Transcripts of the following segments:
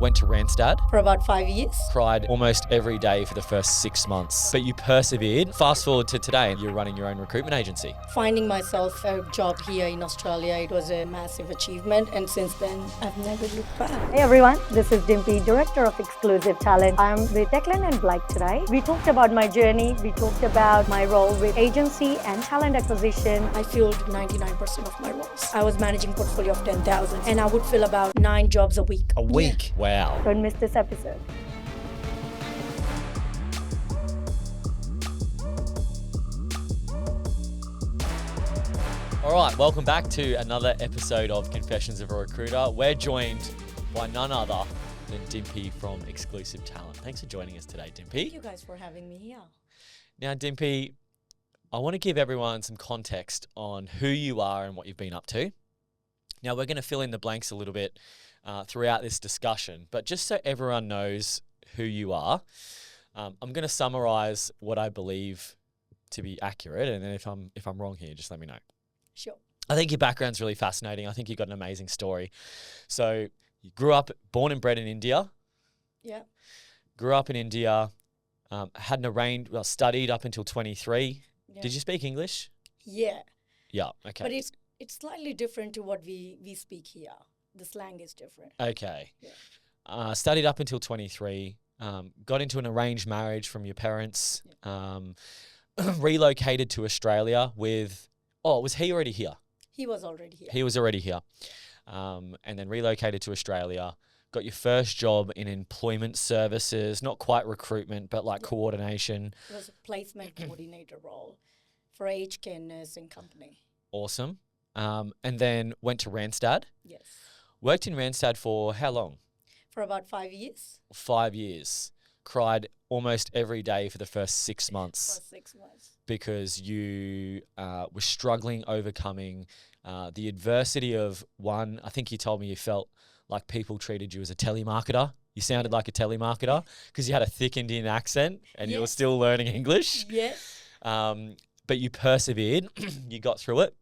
went to Randstad. For about 5 years. Cried almost every day for the first 6 months, but you persevered. Fast forward to today, you're running your own recruitment agency. Finding myself a job here in Australia, it was a massive achievement, and since then, I've never looked back. Hey everyone, this is Dimpy, Director of Exclusive Talent. I'm with Declan and Blake today. We talked about my journey, we talked about my role with agency and talent acquisition. I filled 99% of my roles. I was managing portfolio of 10,000, and I would fill about 9 jobs a week. A week? Yeah. Wow. Don't miss this episode. All right, welcome back to another episode of Confessions of a Recruiter. We're joined by none other than Dimpy from Exclusive Talent. Thanks for joining us today, Dimpy. Thank you guys for having me here. Now, Dimpy, I want to give everyone some context on who you are and what you've been up to. Now, we're going to fill in the blanks a little bit throughout this discussion, but just so everyone knows who you are, I'm going to summarize what I believe to be accurate, and then if I'm wrong here, just let me know. Sure. I think your background's really fascinating. I think you've got an amazing story. So you born and bred in India. Yeah. Grew up in India, studied up until 23. Yeah. Did you speak English? Yeah. Yeah, okay. But it's slightly different to what we speak here. The slang is different. Okay. Yeah. Studied up until 23, got into an arranged marriage from your parents, relocated to Australia with... Oh, was he already here? He was already here. He was already here. And then relocated to Australia, got your first job in employment services, not quite recruitment, but like coordination. It was a placement coordinator role for aged care nursing company. Awesome. And then went to Randstad. Yes. Worked in Randstad for how long? For about 5 years. 5 years. Cried almost every day for the first 6 months. For 6 months. Because you were struggling overcoming the adversity of one. I think you told me you felt like people treated you as a telemarketer. You sounded like a telemarketer because you had a thick Indian accent and you were still learning English. Yes. But you persevered. You got through it.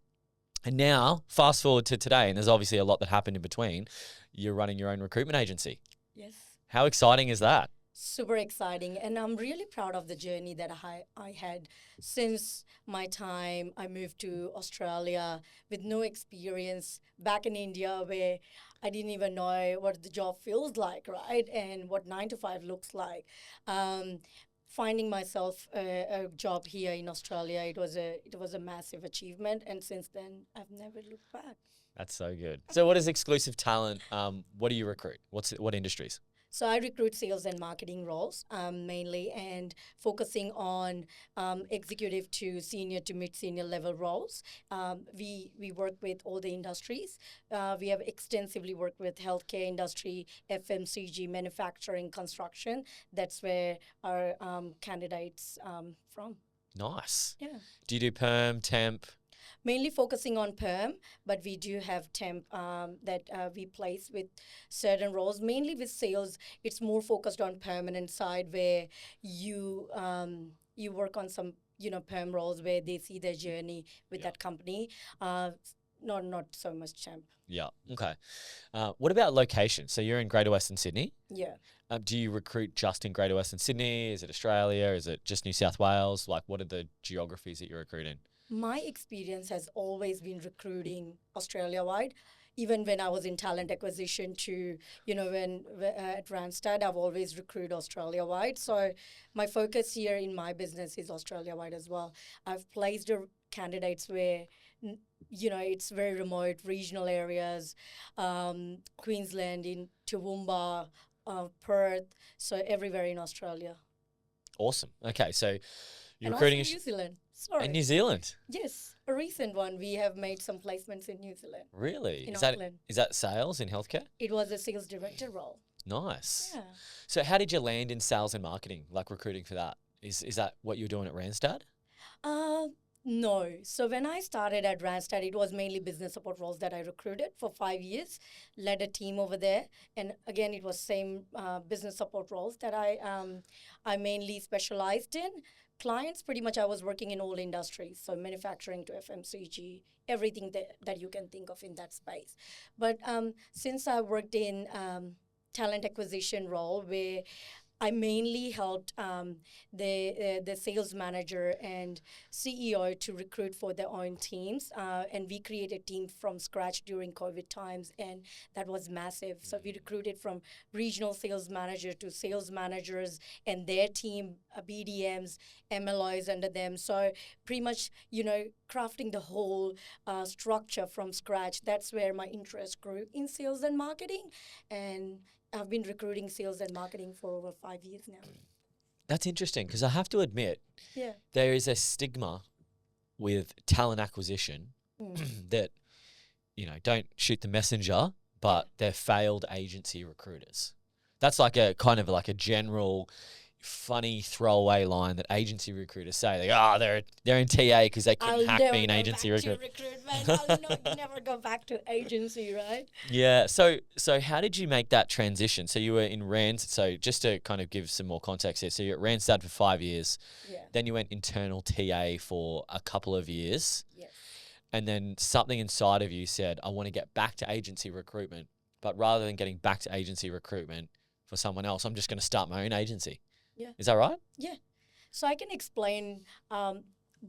And now, fast forward to today, and there's obviously a lot that happened in between. You're running your own recruitment agency. Yes. How exciting is that? Super exciting, and I'm really proud of the journey that I had since my time I moved to Australia with no experience back in India, where I didn't even know what the job feels like, right, and what 9 to 5 looks like. Finding myself a job here in Australia, it was a massive achievement, and since then I've never looked back. That's so good. So, what is Exclusive Talent? What do you recruit? What industries? So I recruit sales and marketing roles mainly, and focusing on executive to senior to mid-senior level roles. We work with all the industries. We have extensively worked with healthcare industry, FMCG, manufacturing, construction. That's where our candidates from. Nice. Yeah. Do you do perm, temp? Mainly focusing on perm, but we do have temp that we place with certain roles. Mainly with sales, it's more focused on permanent side, where you work on some perm roles where they see their journey with that company. Not so much temp. Yeah. Okay. What about location? So you're in Greater Western Sydney. Yeah. Do you recruit just in Greater Western Sydney? Is it Australia? Is it just New South Wales? Like, what are the geographies that you recruit in? My experience has always been recruiting Australia-wide. Even when I was in talent acquisition when at Randstad, I've always recruited Australia-wide. So my focus here in my business is Australia-wide as well. I've placed candidates where, it's very remote, regional areas, Queensland, in Toowoomba, Perth, so everywhere in Australia. Awesome. Okay, so you're and recruiting... also New Zealand. Sorry. In New Zealand? Yes, a recent one. We have made some placements in New Zealand. Really? In Is Auckland. that sales in healthcare? It was a sales director role. Nice. Yeah. So how did you land in sales and marketing, like recruiting for that? Is that what you were doing at Randstad? No. So when I started at Randstad, it was mainly business support roles that I recruited for 5 years, led a team over there. And again, it was same business support roles that I mainly specialized in. Clients, pretty much I was working in all industries, so manufacturing to FMCG, everything that you can think of in that space. But since I worked in talent acquisition role where I mainly helped the sales manager and CEO to recruit for their own teams, and we created teams from scratch during COVID times, and that was massive. So we recruited from regional sales manager to sales managers and their team, BDMs, MLOs under them. So pretty much, crafting the whole structure from scratch. That's where my interest grew in sales and marketing, and I've been recruiting sales and marketing for over 5 years now. That's interesting because I have to admit, Yeah. there is a stigma with talent acquisition that, don't shoot the messenger, but they're failed agency recruiters. That's like a kind of like a general funny throwaway line that agency recruiters say. They go, they're in TA because they couldn't hack me in agency recruitment. I'll never go back to agency, right? Yeah. So how did you make that transition? So you were in Rand. So just to kind of give some more context here. So you were at Randstad for 5 years. Yeah. Then you went internal TA for a couple of years. Yes. And then something inside of you said, I want to get back to agency recruitment. But rather than getting back to agency recruitment for someone else, I'm just going to start my own agency. Yeah. Is that right? Yeah. So I can explain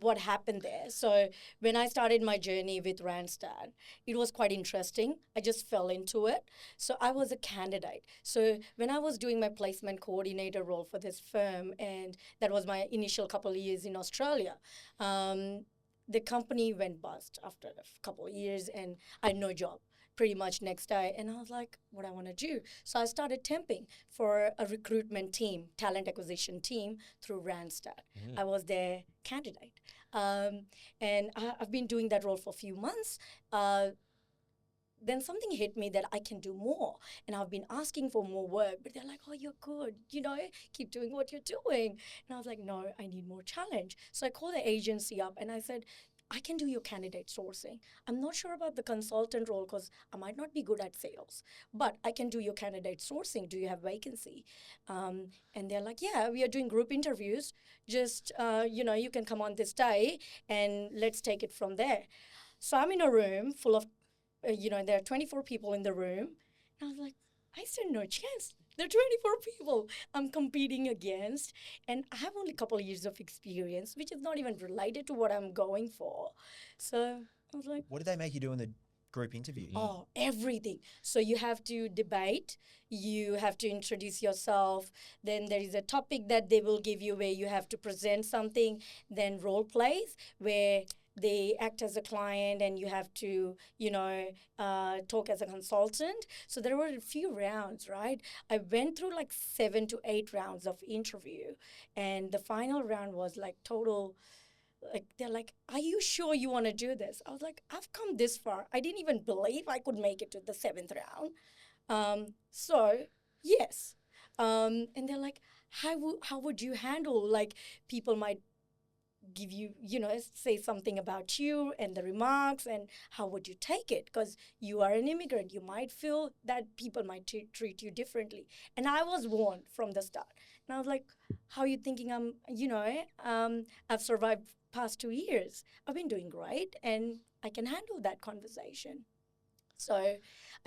what happened there. So when I started my journey with Randstad, it was quite interesting. I just fell into it. So I was a candidate. So when I was doing my placement coordinator role for this firm, and that was my initial couple of years in Australia, the company went bust after a couple of years, and I had no job pretty much next day. And I was like, what I want to do? So I started temping for a recruitment team, talent acquisition team through Randstad. I was their candidate. And I've been doing that role for a few months. Then something hit me that I can do more. And I've been asking for more work, but they're like, oh, you're good, keep doing what you're doing. And I was like, no, I need more challenge. So I called the agency up and I said, I can do your candidate sourcing. I'm not sure about the consultant role because I might not be good at sales, but I can do your candidate sourcing. Do you have vacancy? And they're like, yeah, we are doing group interviews. Just, you can come on this day and let's take it from there. So I'm in a room full of, there are 24 people in the room. And I was like, I said, no chance. There are 24 people I'm competing against, and I have only a couple of years of experience, which is not even related to what I'm going for. So I was like, what did they make you do in the group interview? oh, everything. So you have to debate, you have to introduce yourself, then there is a topic that they will give you where you have to present something, then role plays where they act as a client and you have to, talk as a consultant. So there were a few rounds, right? I went through like 7 to 8 rounds of interview. And the final round was like total, like, they're like, are you sure you want to do this? I was like, I've come this far. I didn't even believe I could make it to the 7th round. So, yes. And they're like, how would you handle, like, people might give you, say something about you and the remarks, and how would you take it? Because you are an immigrant. You might feel that people might treat you differently. And I was warned from the start. And I was like, how are you thinking I've survived past 2 years. I've been doing great and I can handle that conversation. So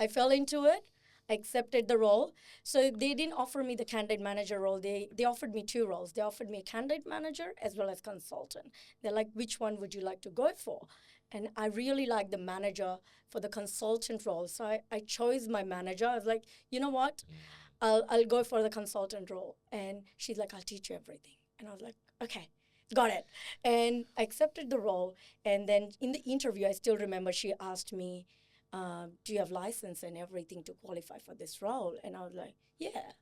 I fell into it. I accepted the role. So they didn't offer me the candidate manager role. They offered me 2 roles. They offered me a candidate manager as well as consultant. They're like, which one would you like to go for? And I really liked the manager for the consultant role. So I chose my manager. I was like, you know what? I'll go for the consultant role. And she's like, I'll teach you everything. And I was like, okay, got it. And I accepted the role. And then in the interview, I still remember she asked me, do you have license and everything to qualify for this role? And I was like, yeah.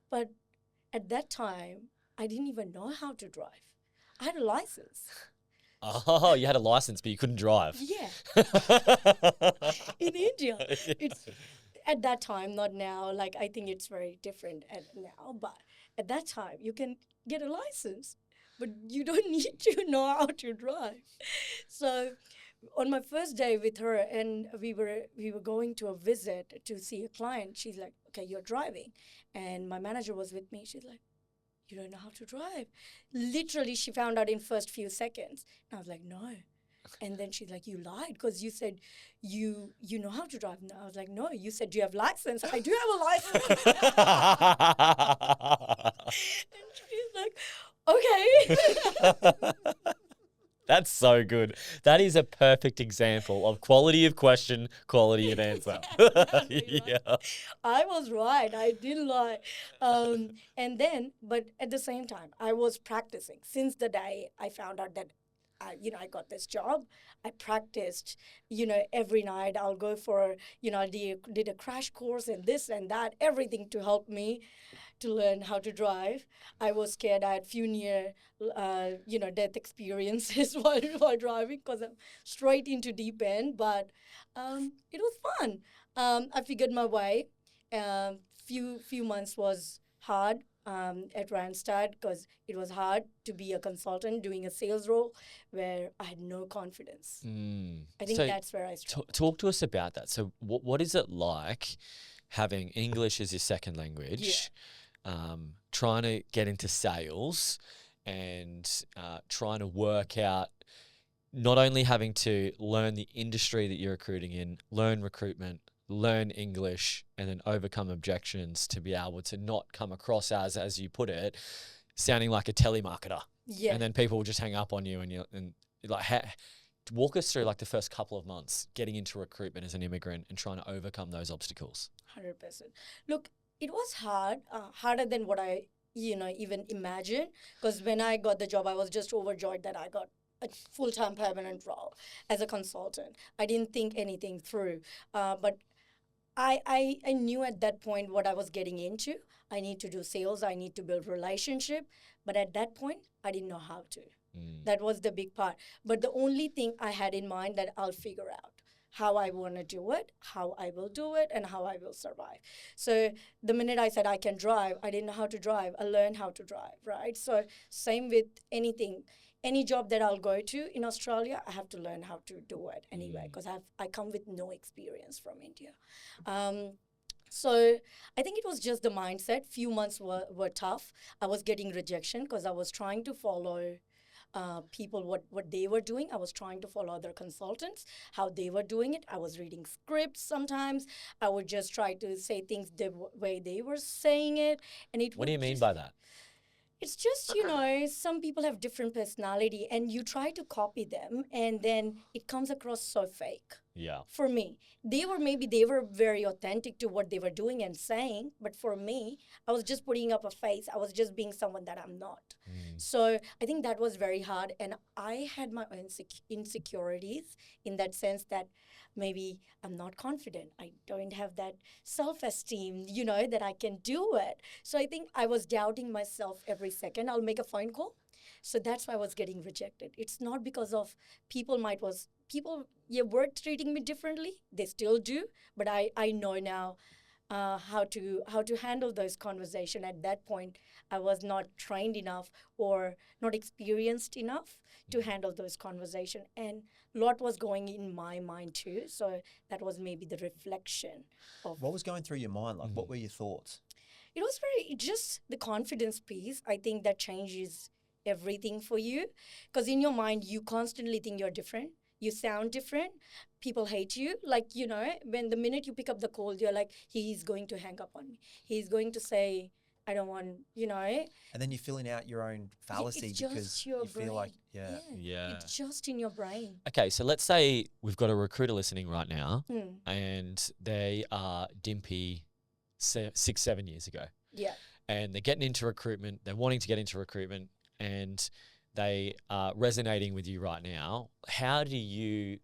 But at that time, I didn't even know how to drive. I had a license. Oh, you had a license, but you couldn't drive. Yeah. In India. It's at that time, not now. Like, I think it's very different now. But at that time, you can get a license, but you don't need to know how to drive. So on my first day with her, and we were going to a visit to see a client, she's like, okay, you're driving. And my manager was with me. She's like, you don't know how to drive. Literally, she found out in first few seconds. And I was like, no. And then she's like, you lied because you said you know how to drive. And I was like, no, you said, do you have license? I do have a license. And she's like, okay. That's so good. That is a perfect example of quality of question, quality of answer. Exactly, right? Yeah. I was right. I didn't lie. And then, but at the same time, I was practicing since the day I found out that, I got this job. I practiced, every night. I'll go for, I did a crash course and this and that, everything to help me to learn how to drive. I was scared. I had few near, death experiences while driving because I'm straight into deep end. But it was fun. I figured my way. Few months was hard at Randstad because it was hard to be a consultant doing a sales role where I had no confidence. I think So that's where I struggled. talk to us about that. So what is it like having English as your second language, trying to get into sales and trying to work out not only having to learn the industry that you're recruiting in, learn recruitment, learn English, and then overcome objections to be able to not come across as you put it, sounding like a telemarketer. Yeah. And then people will just hang up on you and walk us through like the first couple of months getting into recruitment as an immigrant and trying to overcome those obstacles. 100%. Look, it was hard, harder than what I, even imagined. Because when I got the job, I was just overjoyed that I got a full-time permanent role as a consultant. I didn't think anything through. But I knew at that point what I was getting into. I need to do sales. I need to build relationship. But at that point, I didn't know how to. That was the big part. But the only thing I had in mind that I'll figure out how I want to do it, how I will do it, and how I will survive. So the minute I said I can drive, I didn't know how to drive. I learned how to drive, right? So same with anything. Any job that I'll go to in Australia, I have to learn how to do it anyway because I come with no experience from India. So I think it was just the mindset. Few months were tough. I was getting rejection because I was trying to follow people what they were doing. I was trying to follow other consultants, how they were doing it. I was reading scripts sometimes. I would just try to say things the way they were saying it. And What do you mean by that? It's just, some people have different personality and you try to copy them and then it comes across so fake. Yeah. For me, they were very authentic to what they were doing and saying, but for me, I was just putting up a face. I was just being someone that I'm not. So I think that was very hard. And I had my own insecurities in that sense that maybe I'm not confident. I don't have that self-esteem, that I can do it. So I think I was doubting myself every second. I'll make a phone call. So that's why I was getting rejected. It's not because of people were treating me differently. They still do, but I know now how to handle those conversations. At that point, I was not trained enough or not experienced enough to handle those conversations. And a lot was going in my mind too. So that was maybe the reflection of What was going through your mind? Like, what were your thoughts? it was just the confidence piece. I think that changes everything for you because in your mind, you constantly think you're different. You sound different. People hate you. Like, when the minute you pick up the call, you're like, he's going to hang up on me. He's going to say, I don't want, And then you're filling out your own fallacy it's just because your you feel like, Yeah. It's just in your brain. Okay, so let's say we've got a recruiter listening right now Mm. and they are Dimpy 6-7 years ago. Yeah. And they're getting into recruitment, they're wanting to get into recruitment, and they are resonating with you right now. How do you,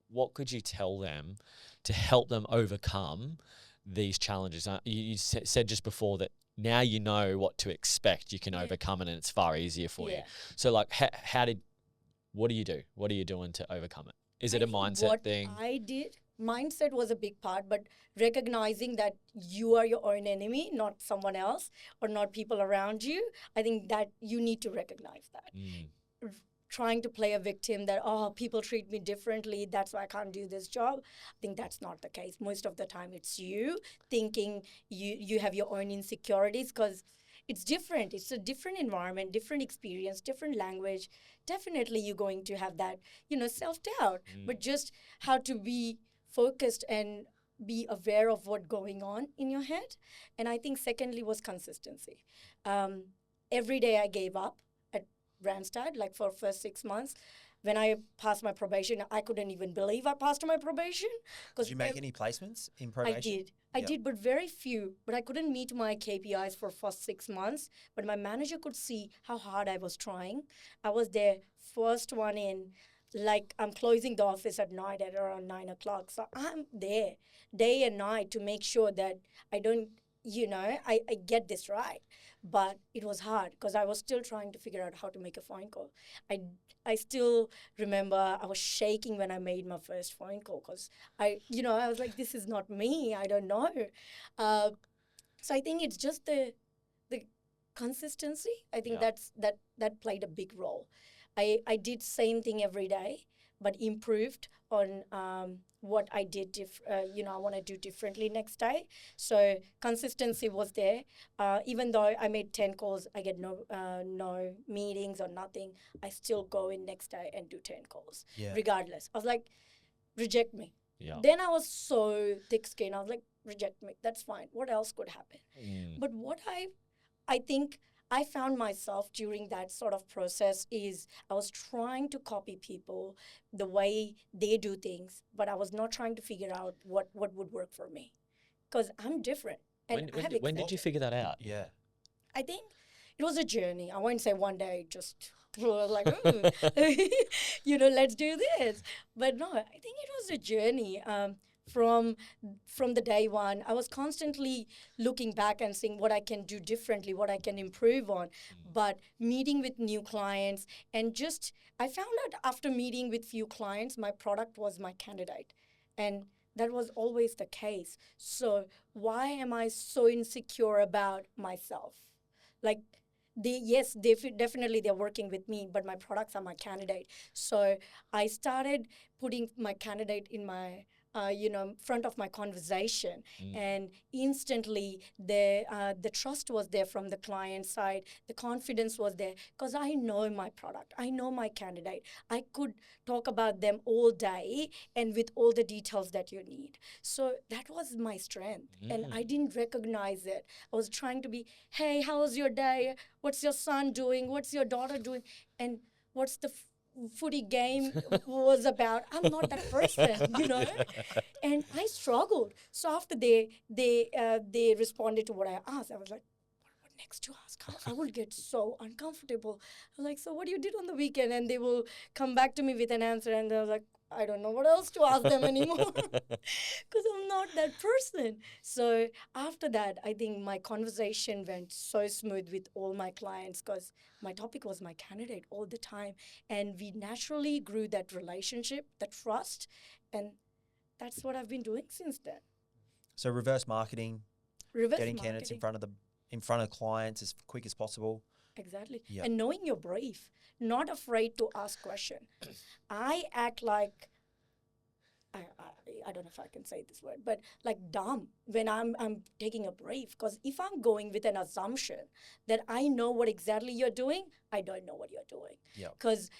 what could you tell them to help them overcome these challenges? You said just before that now you know what to expect, you can overcome it and it's far easier for you. So what do you do? What are you doing to overcome it? Is it a mindset thing? I did. Mindset was a big part, but recognizing that you are your own enemy, not someone else or not people around you. I think that you need to recognize that. Trying to play a victim that, people treat me differently, that's why I can't do this job. I think that's not the case. Most of the time it's you thinking you have your own insecurities because it's different. It's a different environment, different experience, different language. Definitely you're going to have that, self-doubt, but just how to be focused and be aware of what's going on in your head. And I think secondly was consistency. Every day I gave up at Randstad, like for first 6 months. When I passed my probation, I couldn't even believe I passed my probation. Did you make any placements in probation? I did, but very few. But I couldn't meet my KPIs for first 6 months. But my manager could see how hard I was trying. I was there first one in, like I'm closing the office at night at around 9 o'clock. So I'm there day and night to make sure that I don't, I get this right. But it was hard because I was still trying to figure out how to make a phone call. I still remember I was shaking when I made my first phone call because I was like, this is not me. I don't know. So I think it's just the consistency. I think that played a big role. I did same thing every day, but improved on what I did. I want to do differently next day. So consistency was there. Even though I made 10 calls, I get no meetings or nothing. I still go in next day and do 10 calls, regardless. I was like, reject me. Yeah. Then I was so thick-skinned. I was like, reject me. That's fine. What else could happen? But what I think I found myself during that sort of process is I was trying to copy people the way they do things, but I was not trying to figure out what would work for me because I'm different. And when did you figure that out? Yeah. I think it was a journey. I won't say one day just like, let's do this. But no, I think it was a journey. From the day one, I was constantly looking back and seeing what I can do differently, what I can improve on, but meeting with new clients and I found out after meeting with few clients, my product was my candidate. And that was always the case. So why am I so insecure about myself? Like, definitely they're working with me, but my products are my candidate. So I started putting my candidate in my front of my conversation, and instantly the trust was there from the client side. The confidence was there because I know my product, I know my candidate. I could talk about them all day and with all the details that you need. So that was my strength, and I didn't recognize it. I was trying to be, hey, how's your day? What's your son doing? What's your daughter doing? And what's the footy game was about. I'm not that person, and I struggled. So after they responded to what I asked, I was like, what next to ask? I will get so uncomfortable. I was like, so what you did on the weekend? And they will come back to me with an answer, and I was like, I don't know what else to ask them anymore because I'm not that person. So after that, I think my conversation went so smooth with all my clients because my topic was my candidate all the time. And we naturally grew that relationship, the trust, and that's what I've been doing since then. So reverse marketing, getting candidates in front of clients as quick as possible. Exactly. Yep. And knowing your brief, not afraid to ask question. I act like, I don't know if I can say this word, but like dumb when I'm taking a brief. Because if I'm going with an assumption that I know what exactly you're doing, I don't know what you're doing. Because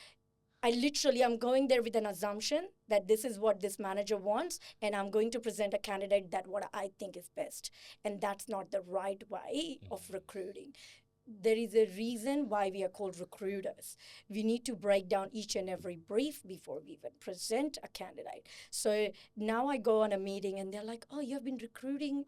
I'm going there with an assumption that this is what this manager wants, and I'm going to present a candidate that what I think is best. And that's not the right way of recruiting. There is a reason why we are called recruiters. We need to break down each and every brief before we even present a candidate. So now I go on a meeting and they're like, oh, you've been recruiting,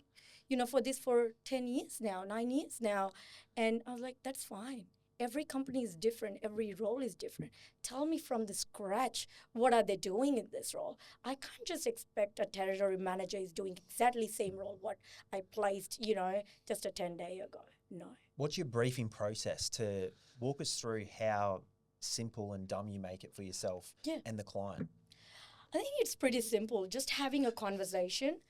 for this for 10 years now, 9 years now. And I was like, that's fine. Every company is different. Every role is different. Tell me from the scratch, what are they doing in this role? I can't just expect a territory manager is doing exactly the same role what I placed, just a 10-day ago. No. What's your briefing process to walk us through how simple and dumb you make it for yourself and the client? I think it's pretty simple. Just having a conversation.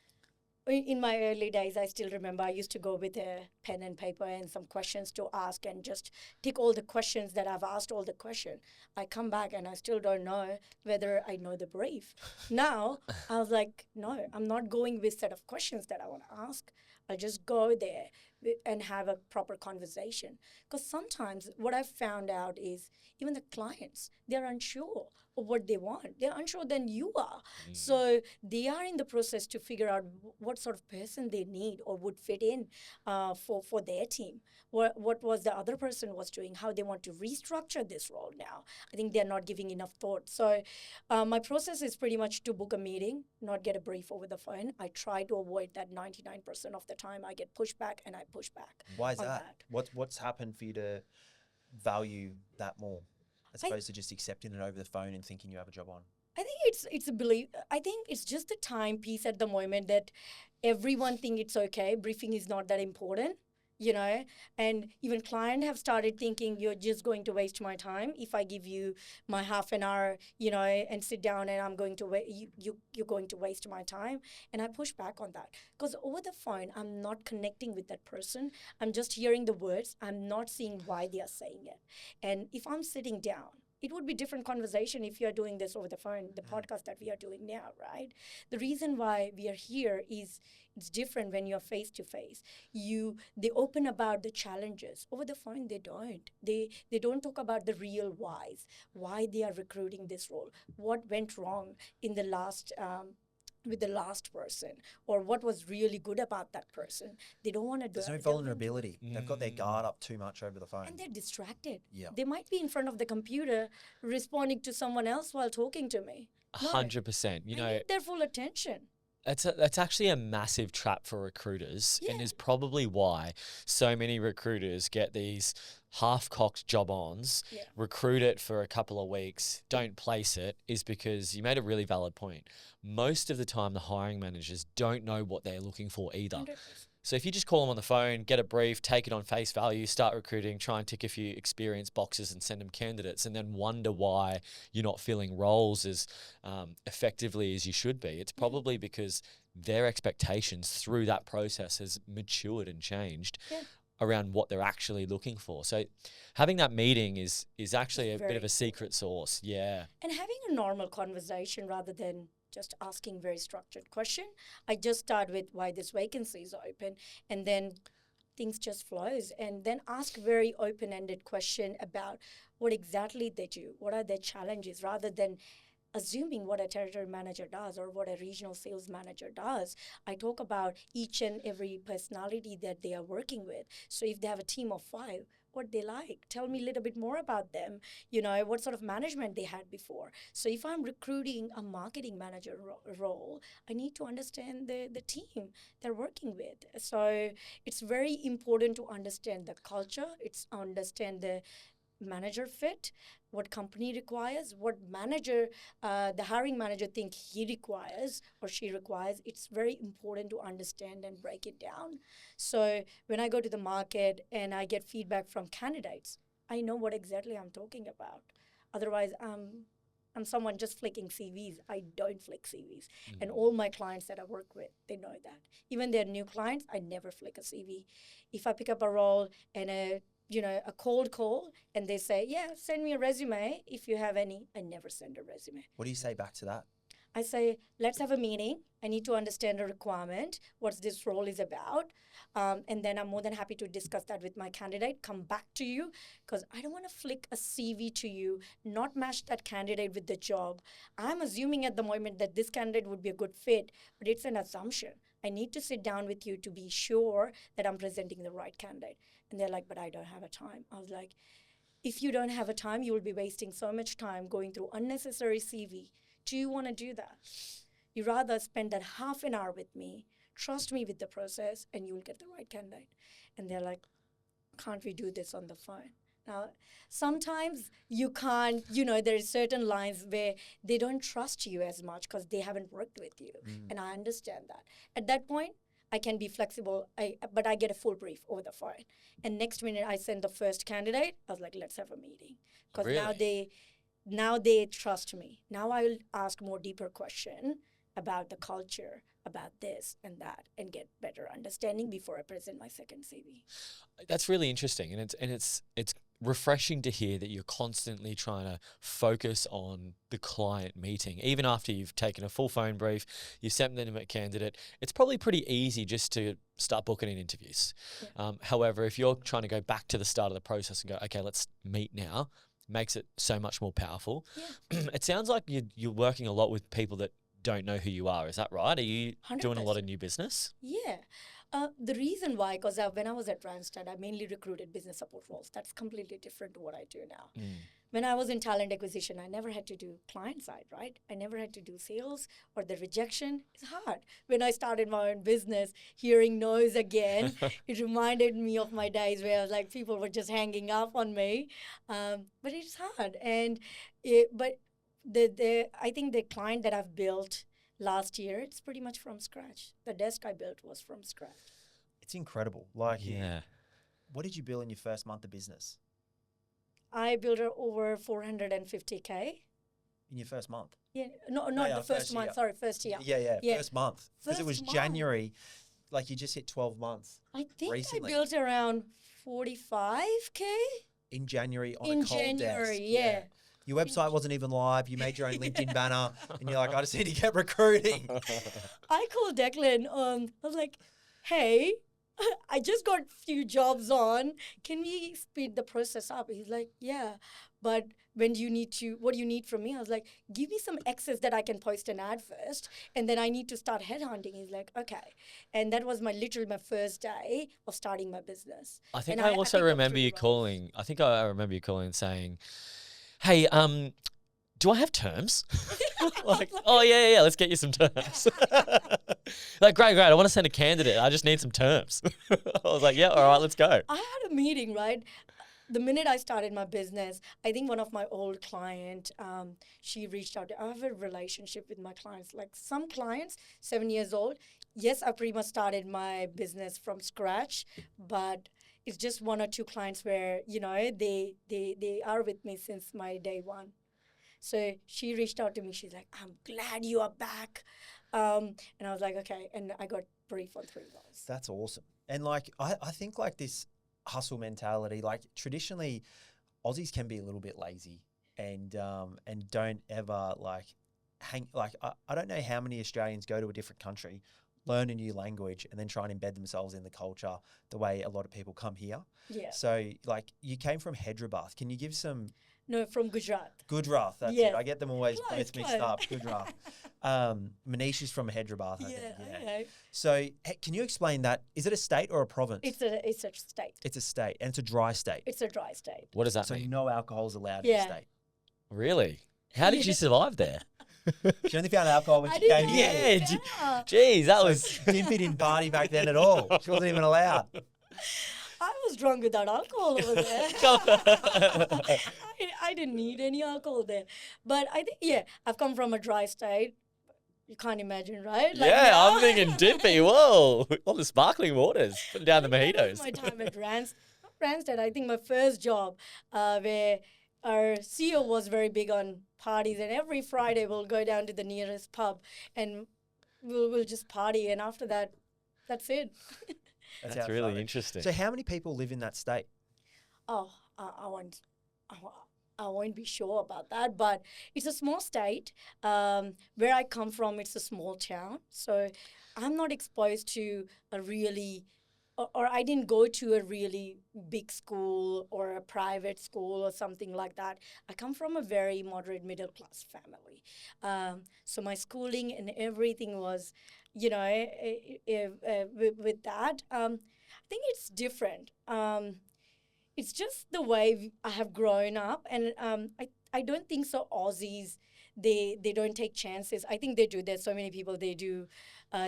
In my early days, I still remember I used to go with a pen and paper and some questions to ask and just tick all the questions that I've asked, all the questions. I come back and I still don't know whether I know the brief. Now, I was like, no, I'm not going with set of questions that I want to ask. I'll just go there and have a proper conversation. Because sometimes what I've found out is even the clients, they're unsure of what they want. They're unsure than you are. So they are in the process to figure out what sort of person they need or would fit in for their team. What was the other person was doing, how they want to restructure this role now. I think they're not giving enough thought. So my process is pretty much to book a meeting, not get a brief over the phone. I try to avoid that 99% of the time. I get pushback and I push back. Why is on that? What's happened for you to value that more as opposed to just accepting it over the phone and thinking you have a job on? I think it's a belief. I think it's just the time piece at the moment that everyone think it's okay. Briefing is not that important, and even client have started thinking you're just going to waste my time if I give you my half an hour, and sit down and I'm going to you're going to waste my time. And I push back on that because over the phone I'm not connecting with that person. I'm just hearing the words. I'm not seeing why they are saying it. And if I'm sitting down, it would be different conversation if you're doing this over the phone, the podcast that we are doing now, right? The reason why we are here is it's different when you're face to face. They open about the challenges. Over the phone, they don't. They don't talk about the real whys, why they are recruiting this role, what went wrong in the last with the last person, or what was really good about that person. They don't want to do. There's no vulnerability. They've got their guard up too much over the phone. And they're distracted. Yeah. They might be in front of the computer responding to someone else while talking to me. 100%. I need their full attention. That's actually a massive trap for recruiters, and is probably why so many recruiters get these half-cocked job-ons, recruit it for a couple of weeks, don't place it, is because you made a really valid point. Most of the time, the hiring managers don't know what they're looking for either. 100%. So if you just call them on the phone, get a brief, take it on face value, start recruiting, try and tick a few experience boxes and send them candidates, and then wonder why you're not filling roles as effectively as you should be, it's probably because their expectations through that process has matured and changed around what they're actually looking for. So having that meeting is actually a bit of a secret sauce. Yeah. And having a normal conversation rather than just asking very structured question. I just start with why this vacancy is open, and then things just flows. And then ask very open-ended question about what exactly they do, what are their challenges, rather than assuming what a territory manager does or what a regional sales manager does. I talk about each and every personality that they are working with. So if they have a team of 5, what they like. Tell me a little bit more about them, what sort of management they had before. So if I'm recruiting a marketing manager role, I need to understand the team they're working with. So it's very important to understand the culture, it's understand the manager fit, what company requires, what manager, the hiring manager think he requires or she requires. It's very important to understand and break it down. So when I go to the market and I get feedback from candidates, I know what exactly I'm talking about. Otherwise, I'm someone just flicking CVs. I don't flick CVs. And all my clients that I work with, they know that. Even their new clients, I never flick a CV. If I pick up a role and a cold call and they say, yeah, send me a resume if you have any, I never send a resume. What do you say back to that? I say, let's have a meeting. I need to understand the requirement, what this role is about. And then I'm more than happy to discuss that with my candidate, come back to you, because I don't want to flick a CV to you, not match that candidate with the job. I'm assuming at the moment that this candidate would be a good fit, but it's an assumption. I need to sit down with you to be sure that I'm presenting the right candidate. And they're like, but I don't have a time. I was like, if you don't have a time, you will be wasting so much time going through unnecessary CV. Do you want to do that? You rather spend that half an hour with me, trust me with the process, and you will get the right candidate. And they're like, can't we do this on the phone? Now, sometimes you can't, there are certain lines where they don't trust you as much because they haven't worked with you. And I understand that. At that point, I can be flexible, but I get a full brief over the phone. And next minute, I send the first candidate. I was like, let's have a meeting. Because now they trust me. Now I will ask more deeper question about the culture, about this and that, and get better understanding before I present my second CV. That's really interesting, and it's refreshing to hear that you're constantly trying to focus on the client meeting. Even after you've taken a full phone brief, you sent them a candidate, it's probably pretty easy just to start booking in interviews. Yeah. However, if you're trying to go back to the start of the process and go, okay, let's meet now, makes it so much more powerful. Yeah. It sounds like you're working a lot with people that don't know who you are. Is that right? Are you doing a lot of 100%. new business? Yeah. The reason why, because when I was at Randstad, I mainly recruited business support roles. That's completely different to what I do now. When I was in talent acquisition, I never had to do client side, right? I never had to do sales or the rejection. It's hard. When I started my own business, hearing no's again, it reminded me of my days where I was like, people were just hanging up on me. But it's hard. And but I think the client that I've built last year, it's pretty much from scratch. The desk I built was from scratch. It's incredible. Like, Yeah. what did you build in your first month of business? I built over 450K. In your first month? Yeah, no, not yeah, the first first month. year. Sorry, first year. Yeah. First month. Because it was First month. January. Like, you just hit 12 months I think recently. I built around 45K in January on in a cold January. desk. Yeah. Your website wasn't even live. You made your own LinkedIn banner, and you're like, I just need to get recruiting. I called Declan. I was like, hey, I just got few jobs on. Can we speed the process up? He's like, yeah, but what do you need from me? I was like, give me some access that I can post an ad first, and then I need to start headhunting. He's like, okay. And that was literally my first day of starting my business. I think And I also picked up remember 3 you roles. calling. I think I remember you calling and saying, "Hey, do I have terms?" Like, oh yeah, let's get you some terms. Like, great. I want to send a candidate. I just need some terms. I was like, yeah, all right, let's go. I had a meeting, right? The minute I started my business, I think one of my old client, she reached out. I have a relationship with my clients. Like some clients, 7 years old. Yes, I pretty much started my business from scratch, but it's just 1 or 2 clients where, they are with me since my day one. So she reached out to me. She's like, I'm glad you are back. And I was like, okay. And I got brief on 3 roles. That's awesome. And like, I think like this hustle mentality, like traditionally Aussies can be a little bit lazy and don't ever like hang, like, I don't know how many Australians go to a different country, learn a new language and then try and embed themselves in the culture the way a lot of people come here. Yeah. So like you came from Hyderabad. Can you give some No, from Gujarat. Gujarat, that's Yeah. it. I get them always Close, mixed up. Gujarat. Manish is from Hyderabad. I think. Okay. So can you explain that? Is it a state or a province? It's a state. It's a state, and it's a dry state. It's a dry state. What does that So mean? no alcohol is allowed Yeah. in the state. Really? How did you survive there? She only found alcohol when I she came didn't here. know. Yeah, Geez, that was. Dimpy didn't party back then at all. She wasn't even allowed. I was drunk without alcohol over there. I didn't need any alcohol there. But I think, I've come from a dry state. You can't imagine, right? Like Yeah, now- I'm thinking Dimpy. Whoa, all the sparkling waters, putting down the That mojitos. was my time at Randstad. I think my first job where our CEO was very big on parties, and every Friday we'll go down to the nearest pub and we'll just party, and after that, that's it. That's how really funny. interesting. So how many people live in that state? Oh, I won't be sure about that, but it's a small state. Where I come from, it's a small town, so I'm not exposed to a really, or I didn't go to a really big school or a private school or something like that. I come from a very moderate middle class family, so my schooling and everything was, with that. I think it's different. It's just the way I have grown up, and I don't think so. Aussies, they don't take chances. I think they do. There's so many people they do.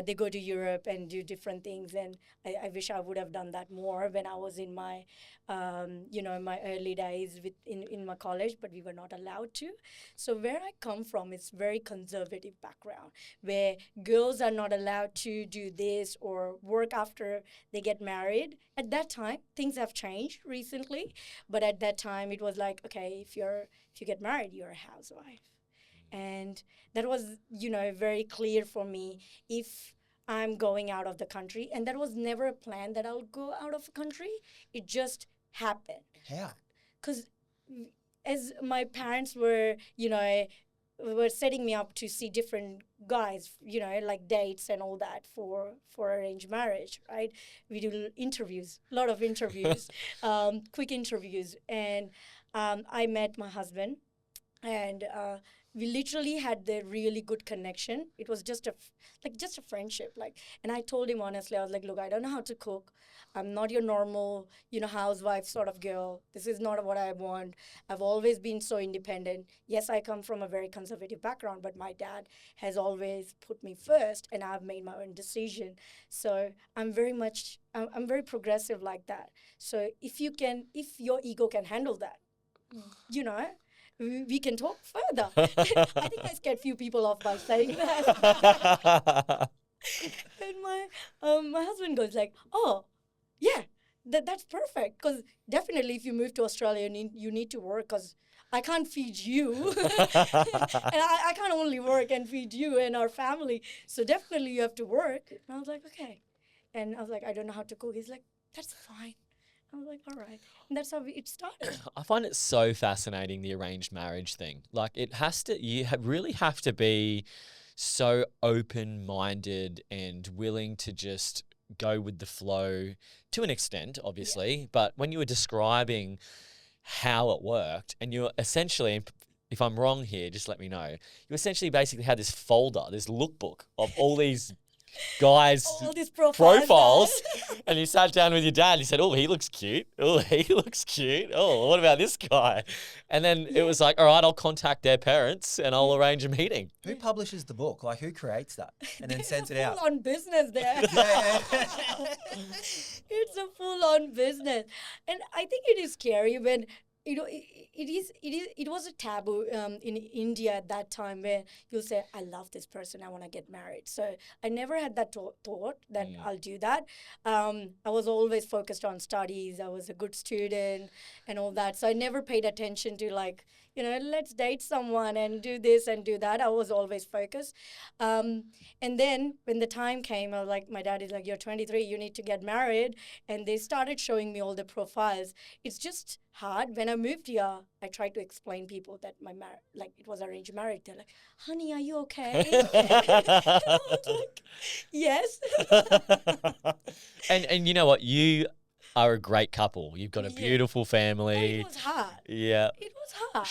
They go to Europe and do different things, and I wish I would have done that more when I was in my, my early days in my college, but we were not allowed to. So where I come from, it's very conservative background, where girls are not allowed to do this or work after they get married. At that time, things have changed recently, but at that time, it was like, okay, if you get married, you're a housewife. And that was, very clear for me if I'm going out of the country. And that was never a plan that I'll go out of the country. It just happened. How? because as my parents were, were setting me up to see different guys, like dates and all that for arranged marriage, right? We do interviews, a lot of interviews, quick interviews. And I met my husband, and we literally had the really good connection. It was just just a friendship. And I told him honestly, I was like, look, I don't know how to cook. I'm not your normal, housewife sort of girl. This is not what I want. I've always been so independent. Yes, I come from a very conservative background, but my dad has always put me first, and I've made my own decision. So I'm I'm very progressive like that. So if your ego can handle that, we can talk further. I think I scared few people off by saying that. And my husband goes like, oh, yeah, that's perfect. Because definitely if you move to Australia, you need to work, because I can't feed you. And I can't only work and feed you and our family. So definitely you have to work. And I was like, okay. And I was like, I don't know how to cook. He's like, that's fine. I was like, all right. And that's how it started. I find it so fascinating, the arranged marriage thing. Really have to be so open-minded and willing to just go with the flow to an extent, obviously. Yeah. But when you were describing how it worked, and you're essentially, if I'm wrong here, just let me know, you essentially basically had this folder, this lookbook of all these guys' all these profiles, and you sat down with your dad and you said, oh, he looks cute. Oh, he looks cute. Oh, what about this guy? And then it was like, all right, I'll contact their parents and I'll arrange a meeting. Who publishes the book? Like, who creates that and then sends it out? Full-on business there. It's a full-on business. And I think it is scary when it was a taboo in India at that time, where you'll say, I love this person, I want to get married. So I never had that thought that I'll do that. I was always focused on studies. I was a good student and all that. So I never paid attention to let's date someone and do this and do that. I was always focused. And then when the time came, I was like, my dad is like, you're 23, you need to get married. And they started showing me all the profiles. It's just hard. When I moved here, I tried to explain people that it was arranged marriage. They're like, honey, are you okay? I was like, yes. And you know what? You are a great couple. You've got a beautiful family. But it was hard. Yeah. It was hard.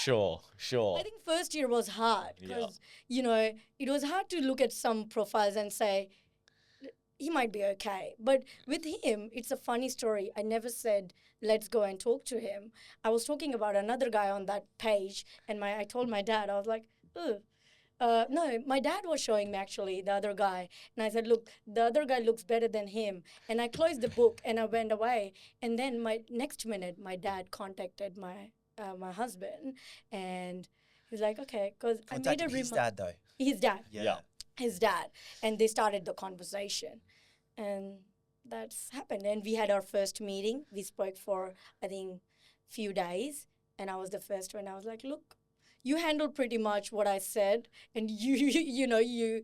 Sure. I think first year was hard because, it was hard to look at some profiles and say, he might be okay. But with him, it's a funny story. I never said, let's go and talk to him. I was talking about another guy on that page, and I told my dad, I was like, ugh. No, my dad was showing me actually the other guy. And I said, look, the other guy looks better than him. And I closed the book and I went away. And then next minute, my dad contacted my husband. And he's like, okay, because I made a remark. His dad, though. His dad. Yeah. His dad. And they started the conversation. And that's happened. And we had our first meeting. We spoke for, I think, few days. And I was the first one. I was like, look, you handled pretty much what I said, and it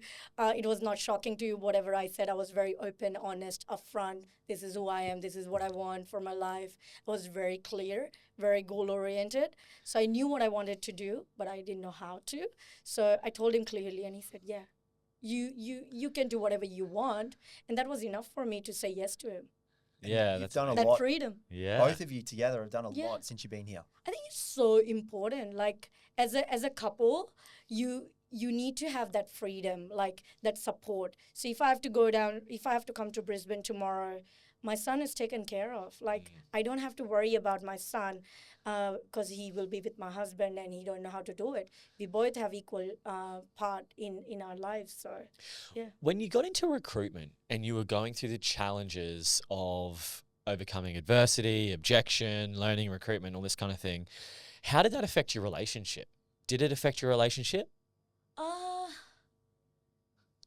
was not shocking to you, whatever I said. I was very open, honest, upfront. This is who I am. This is what I want for my life. I was very clear, very goal-oriented. So I knew what I wanted to do, but I didn't know how to. So I told him clearly, and he said, yeah, you can do whatever you want. And that was enough for me to say yes to him. Yeah, that's done a that lot. freedom. Yeah. Both of you together have done a lot since you've been here. I think it's so important. Like as a couple, you need to have that freedom, like that support. So if I have to come to Brisbane tomorrow, my son is taken care of. Like I don't have to worry about my son because he will be with my husband and he don't know how to do it. We both have equal part in our lives. So, yeah. When you got into recruitment and you were going through the challenges of overcoming adversity, objection, learning recruitment, all this kind of thing, how did that affect your relationship? Did it affect your relationship?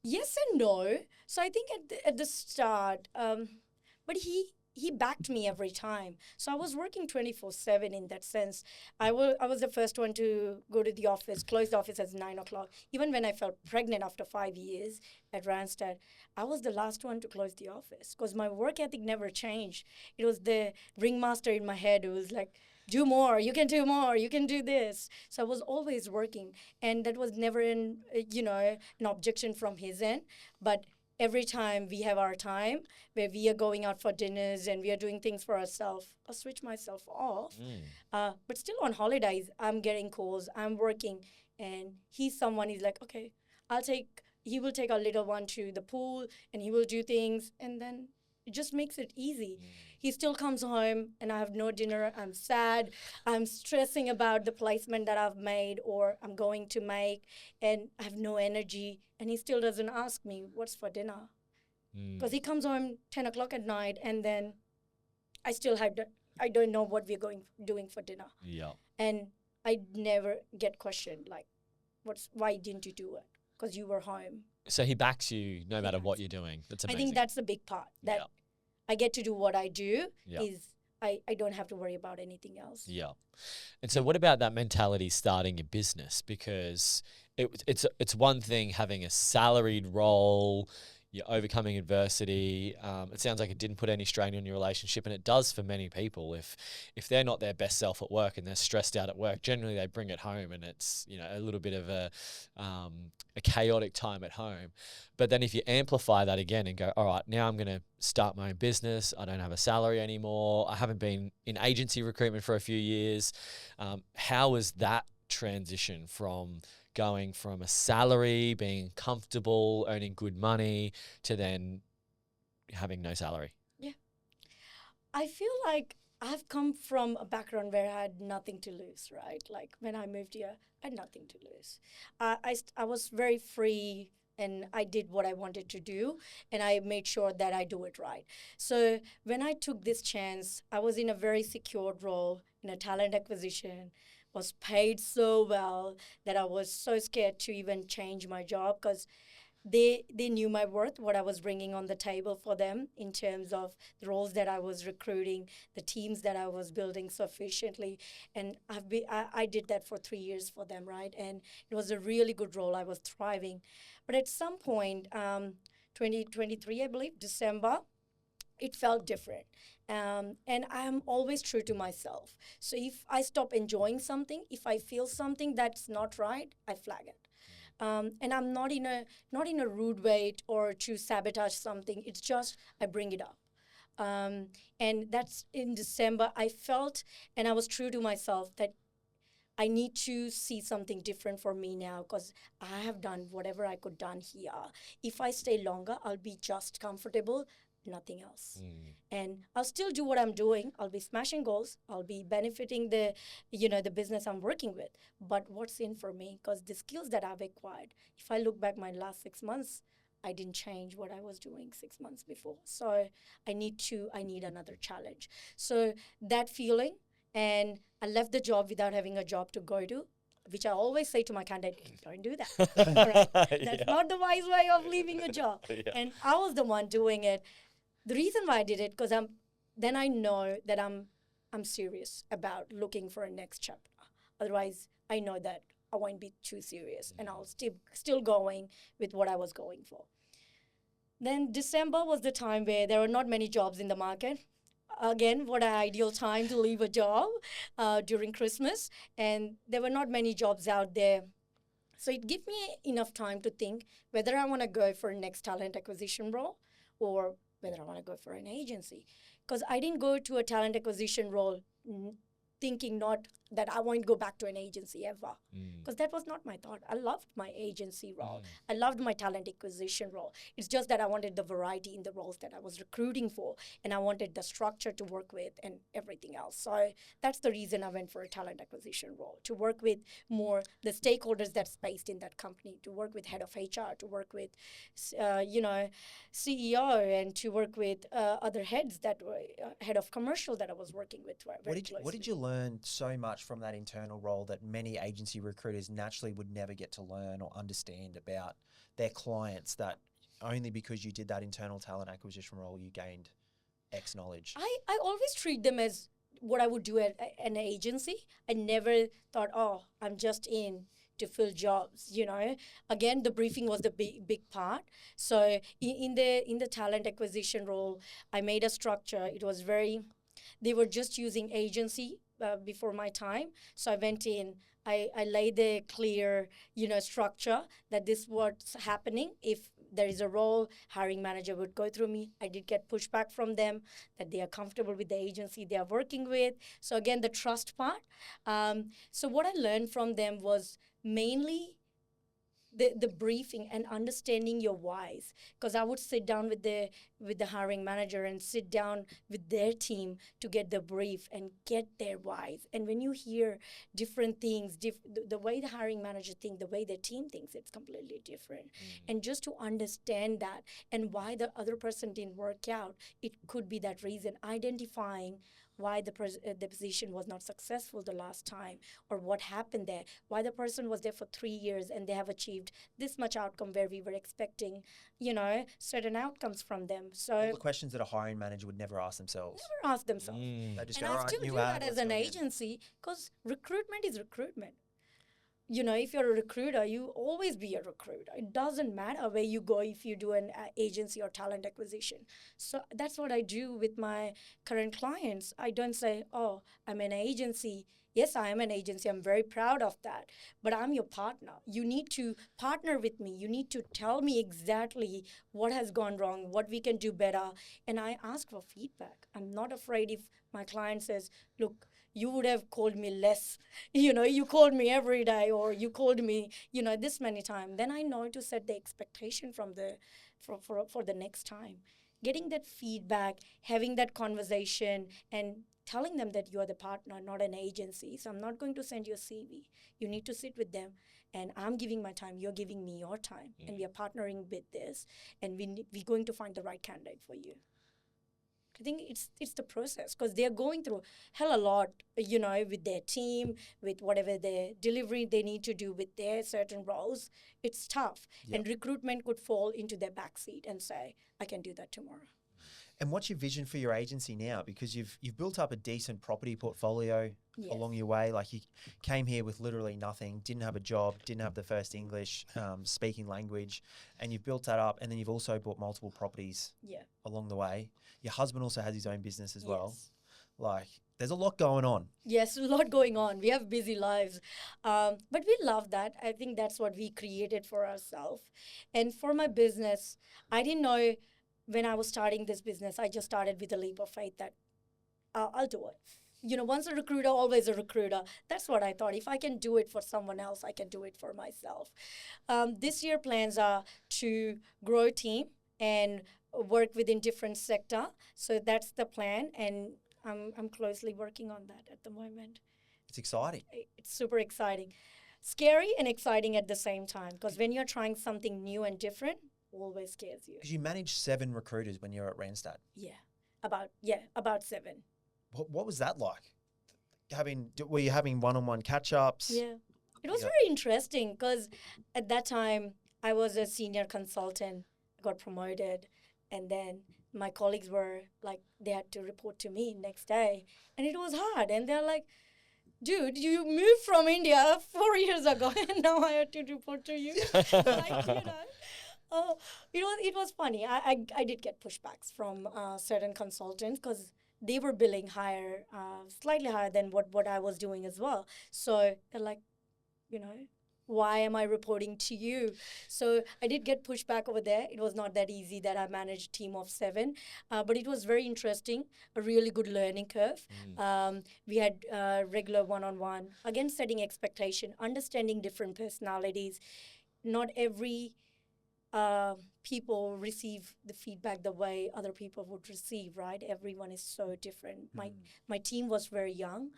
Yes and no. So I think at the start, but he backed me every time. So I was working 24/7 in that sense. I was the first one to go to the office, close the office at 9 o'clock. Even when I felt pregnant after 5 years at Randstad, I was the last one to close the office because my work ethic never changed. It was the ringmaster in my head who was like, do more, you can do more, you can do this. So I was always working, and that was never an objection from his end. But every time we have our time where we are going out for dinners and we are doing things for ourselves, I'll switch myself off. But still on holidays, I'm getting calls, I'm working, and he's like, okay, he will take our little one to the pool and he will do things, and then it just makes it easy. He still comes home and I have no dinner. I'm sad. I'm stressing about the placement that I've made or I'm going to make, and I have no energy. And he still doesn't ask me what's for dinner. Because he comes home 10 o'clock at night, and then I don't know what we're doing for dinner. Yeah. And I never get questioned like, why didn't you do it? Because you were home. So he backs you no matter Yes. what you're doing. That's I amazing. think that's the big part, that Yeah. I get to do what I do. Yeah. I don't have to worry about anything else. Yeah. And so what about that mentality starting your business? Because it's one thing having a salaried role, you're overcoming adversity. It sounds like it didn't put any strain on your relationship, and it does for many people. If they're not their best self at work and they're stressed out at work, generally they bring it home, and it's a little bit of a chaotic time at home. But then if you amplify that again and go, all right, now I'm going to start my own business. I don't have a salary anymore. I haven't been in agency recruitment for a few years. How was that transition from going from a salary, being comfortable, earning good money, to then having no salary? Yeah. I feel like I've come from a background where I had nothing to lose, right? Like when I moved here, I had nothing to lose. I was very free, and I did what I wanted to do, and I made sure that I do it right. So when I took this chance, I was in a very secured role in a talent acquisition, was paid so well that I was so scared to even change my job, because they knew my worth, what I was bringing on the table for them in terms of the roles that I was recruiting, the teams that I was building sufficiently. And I did that for 3 years for them, right? And it was a really good role. I was thriving. But at some point, 2023, I believe, December, it felt different. And I'm always true to myself. So if I stop enjoying something, if I feel something that's not right, I flag it. And I'm not in a rude way or to sabotage something. It's just I bring it up. And that's in December. I felt, and I was true to myself, that I need to see something different for me now, because I have done whatever I could done here. If I stay longer, I'll be just comfortable, nothing else. And I'll still do what I'm doing. I'll be smashing goals. I'll be benefiting the business I'm working with. But what's in for me? Because the skills that I've acquired, if I look back my last 6 months, I didn't change what I was doing 6 months before. So I need another challenge. So that feeling, and I left the job without having a job to go to, which I always say to my candidate, don't do that. Right? That's not the wise way of leaving a job. Yeah. And I was the one doing it. The reason why I did it, because then I know that I'm serious about looking for a next chapter. Otherwise, I know that I won't be too serious, and I'll still going with what I was going for. Then December was the time where there were not many jobs in the market. Again, what an ideal time to leave a job during Christmas, and there were not many jobs out there. So it gave me enough time to think whether I want to go for a next talent acquisition role or whether I want to go for an agency. Because I didn't go to a talent acquisition role thinking not that I won't go back to an agency ever. Because that was not my thought. I loved my agency role. I loved my talent acquisition role. It's just that I wanted the variety in the roles that I was recruiting for, and I wanted the structure to work with and everything else. So that's the reason I went for a talent acquisition role, to work with more the stakeholders that's based in that company, to work with head of HR, to work with, CEO, and to work with other heads that were head of commercial that I was working with. What did you learn so much from that internal role that many agency recruiters naturally would never get to learn or understand about their clients, that only because you did that internal talent acquisition role you gained X knowledge? I always treat them as what I would do at an agency. I never thought, oh, I'm just in to fill jobs, Again, the briefing was the big part. So in the talent acquisition role, I made a structure. It was they were just using agency before my time. So I went in. I laid the clear, structure that this what's happening. If there is a role, hiring manager would go through me. I did get pushback from them that they are comfortable with the agency they are working with. So again, the trust part. So what I learned from them was mainly the briefing and understanding your whys, because I would sit down with the hiring manager and sit down with their team to get the brief and get their whys. And when you hear different things, the way the hiring manager thinks, the way the team thinks, it's completely different. And just to understand that and why the other person didn't work out, it could be that reason. Identifying why the position was not successful the last time, or what happened there, why the person was there for 3 years and they have achieved this much outcome where we were expecting, certain outcomes from them. So all the questions that a hiring manager would never ask themselves. never ask themselves. They just And go, I "All right, still new do ad, that as let's an go again." agency, because recruitment is recruitment. If you're a recruiter, you always be a recruiter. It doesn't matter where you go if you do an agency or talent acquisition. So that's what I do with my current clients. I don't say, oh, I'm an agency. Yes, I am an agency. I'm very proud of that. But I'm your partner. You need to partner with me. You need to tell me exactly what has gone wrong, what we can do better. And I ask for feedback. I'm not afraid if my client says, look, you would have called me less, you called me every day, or you called me, this many times. Then I know to set the expectation for the next time. Getting that feedback, having that conversation, and telling them that you are the partner, not an agency. So I'm not going to send you a CV. You need to sit with them, and I'm giving my time. You're giving me your time, and we are partnering with this, and we're going to find the right candidate for you. I think it's the process, because they're going through hell a lot, with their team, with whatever their delivery they need to do with their certain roles. It's tough. Yep. And recruitment could fall into their backseat and say, I can do that tomorrow. And what's your vision for your agency now? Because you've built up a decent property portfolio along your way. Like, you came here with literally nothing, didn't have a job, didn't have the first English speaking language, and you've built that up. And then you've also bought multiple properties along the way. Your husband also has his own business as well. Like, there's a lot going on. Yes, a lot going on. We have busy lives. But we love that. I think that's what we created for ourselves. And for my business, I didn't know when I was starting this business, I just started with a leap of faith that I'll do it. Once a recruiter, always a recruiter. That's what I thought. If I can do it for someone else, I can do it for myself. This year plans are to grow a team and work within different sector. So that's the plan, and I'm closely working on that at the moment. It's exciting. It's super exciting. Scary and exciting at the same time, because when you're trying something new and different, always scares you. Because you managed 7 recruiters when you were at Randstad. About 7. What was that like? Were you having one-on-one catch-ups? Yeah. It was very interesting, because at that time I was a senior consultant, got promoted, and then my colleagues were like, they had to report to me next day, and it was hard. And they're like, dude, you moved from India 4 years ago, and now I have to report to you. It was funny. I did get pushbacks from certain consultants, because they were billing higher, slightly higher than what I was doing as well. So they're like, why am I reporting to you? So I did get pushback over there. It was not that easy that I managed a team of 7, but it was very interesting, a really good learning curve. We had regular one-on-one, again, setting expectation, understanding different personalities. Not every people receive the feedback the way other people would receive, right? Everyone is so different. My team was very young,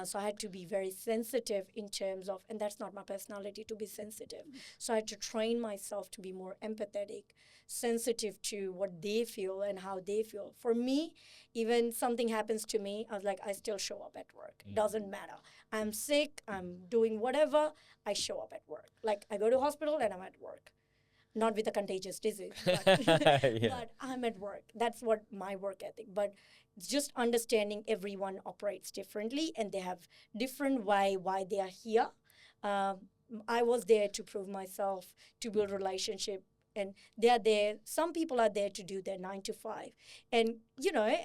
so I had to be very sensitive in terms of, and that's not my personality, to be sensitive. So I had to train myself to be more empathetic, sensitive to what they feel and how they feel. For me, even something happens to me, I was like, I still show up at work. Doesn't matter. I'm sick, I'm doing whatever, I show up at work. Like, I go to hospital and I'm at work. Not with a contagious disease, but, but I'm at work. That's what my work ethic. But it's just understanding everyone operates differently, and they have different why they are here. I was there to prove myself, to build relationship, and they are there. Some people are there to do their 9 to 5, and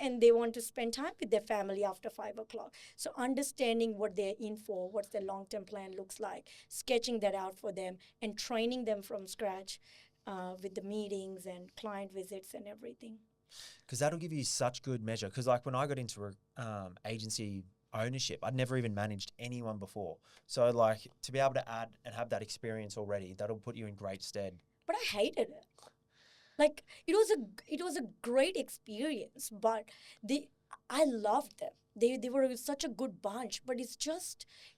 and they want to spend time with their family after 5 o'clock. So understanding what they're in for, what their long-term plan looks like, sketching that out for them, and training them from scratch with the meetings and client visits and everything. Because that'll give you such good measure. Because like when I got into agency ownership, I'd never even managed anyone before. So like to be able to add and have that experience already, that'll put you in great stead. But I hated it. Like it was a great experience, but I loved them. They were such a good bunch, but it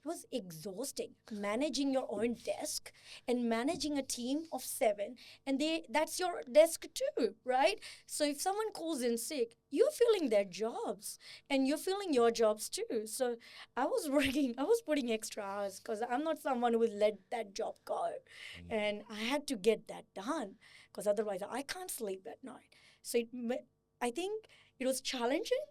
was exhausting managing your own desk and managing a team of 7, and that's your desk too, right? So if someone calls in sick, you're filling their jobs and you're filling your jobs too. So I was putting extra hours because I'm not someone who would let that job go, and I had to get that done because otherwise I can't sleep at night. So I think it was challenging.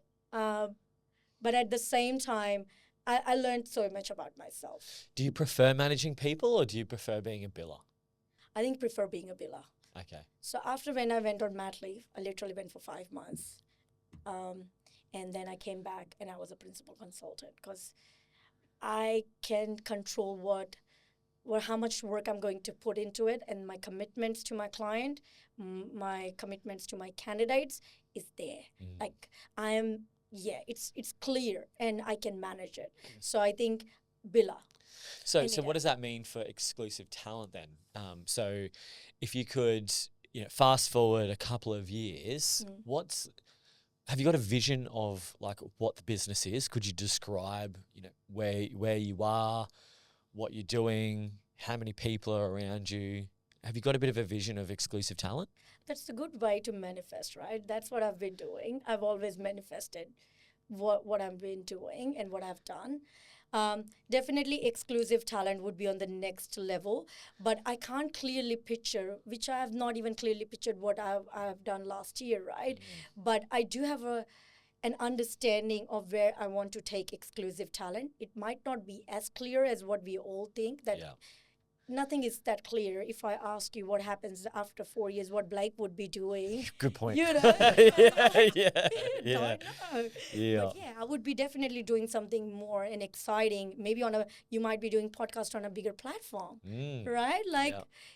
But at the same time, I learned so much about myself. Do you prefer managing people or do you prefer being a biller? I think prefer being a biller. Okay. So after when I went on mat leave, I literally went for 5 months. And then I came back and I was a principal consultant because I can control how much work I'm going to put into it, and my commitments to my client, my commitments to my candidates is there. Like it's clear and I can manage it. So I think billa. So what does that mean for exclusive talent then? So if you could, fast forward a couple of years, have you got a vision of like what the business is? Could you describe, where you are, what you're doing, how many people are around you? Have you got a bit of a vision of exclusive talent? That's a good way to manifest, right? That's what I've been doing. I've always manifested what I've been doing and what I've done. Definitely exclusive talent would be on the next level, but I can't clearly picture, which I have not even clearly pictured what I've done last year, right? But I do have an understanding of where I want to take exclusive talent. It might not be as clear as what we all think that. Nothing is that clear. If I ask you what happens after 4 years, what Blake would be doing. Good point. Yeah. Yeah. Don't know. But I would be definitely doing something more and exciting. Maybe you might be doing podcast on a bigger platform, right? Like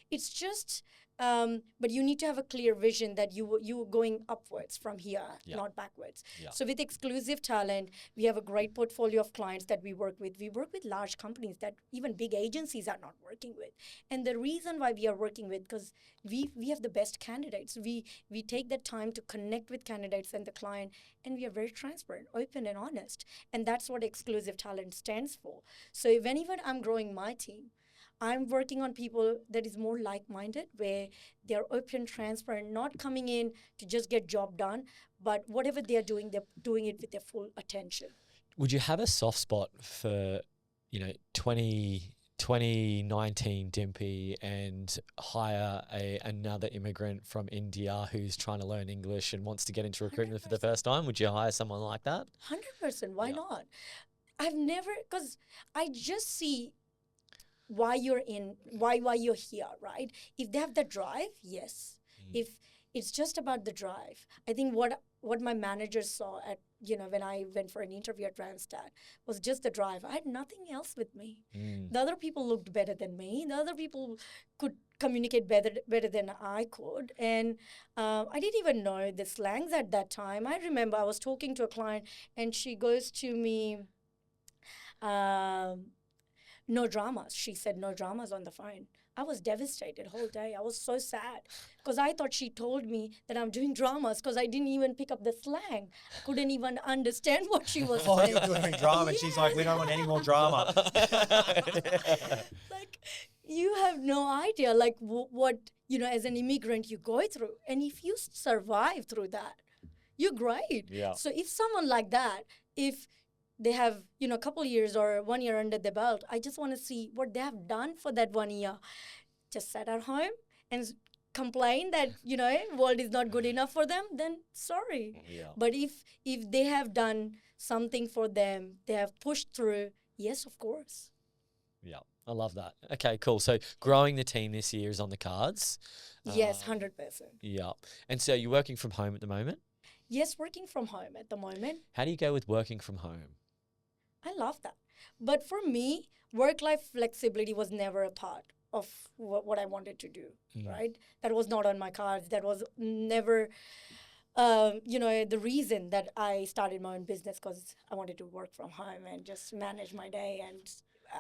it's just, but you need to have a clear vision that you are going upwards from here, not backwards. So with exclusive talent, we have a great portfolio of clients that we work with. We work with large companies that even big agencies are not working with. And the reason why we are working with, because we have the best candidates. We take the time to connect with candidates and the client, and we are very transparent, open and honest. And that's what exclusive talent stands for. So whenever I'm growing my team, I'm working on people that is more like-minded, where they're open, transparent, not coming in to just get job done, but whatever they're doing it with their full attention. Would you have a soft spot for, 2019 Dimpy and hire another immigrant from India who's trying to learn English and wants to get into recruitment 100%. For the first time? Would you hire someone like that? 100%. Why not? I've never, because I just see why you're here, right? If they have the drive, yes. If it's just about the drive, I think what my manager saw at when I went for an interview at Randstad was just the drive. I had nothing else with me. The other people looked better than me. The other people could communicate better than I could, and I didn't even know the slangs at that time. I remember I was talking to a client, and she goes to me. No dramas. She said no dramas on the phone. I was devastated whole day. I was so sad because I thought she told me that I'm doing dramas because I didn't even pick up the slang. I couldn't even understand what she was saying. You're doing drama. She's like, we don't want any more drama. Like, you have no idea, like, what, as an immigrant you go through. And if you survive through that, you're great. Yeah. So if someone like that, if they have, a couple years or 1 year under the belt, I just want to see what they have done for that 1 year. Just sat at home and complain that, world is not good enough for them, then sorry. Yeah. But if they have done something for them, they have pushed through, yes, of course. Yeah. I love that. Okay, cool. So growing the team this year is on the cards. Yes, Um, 100%. Yeah. And so you're working from home at the moment. Yes, working from home at the moment. How do you go with working from home? I love that. But for me, work life flexibility was never a part of what I wanted to do, right? That was not on my cards. That was never, the reason that I started my own business because I wanted to work from home and just manage my day. And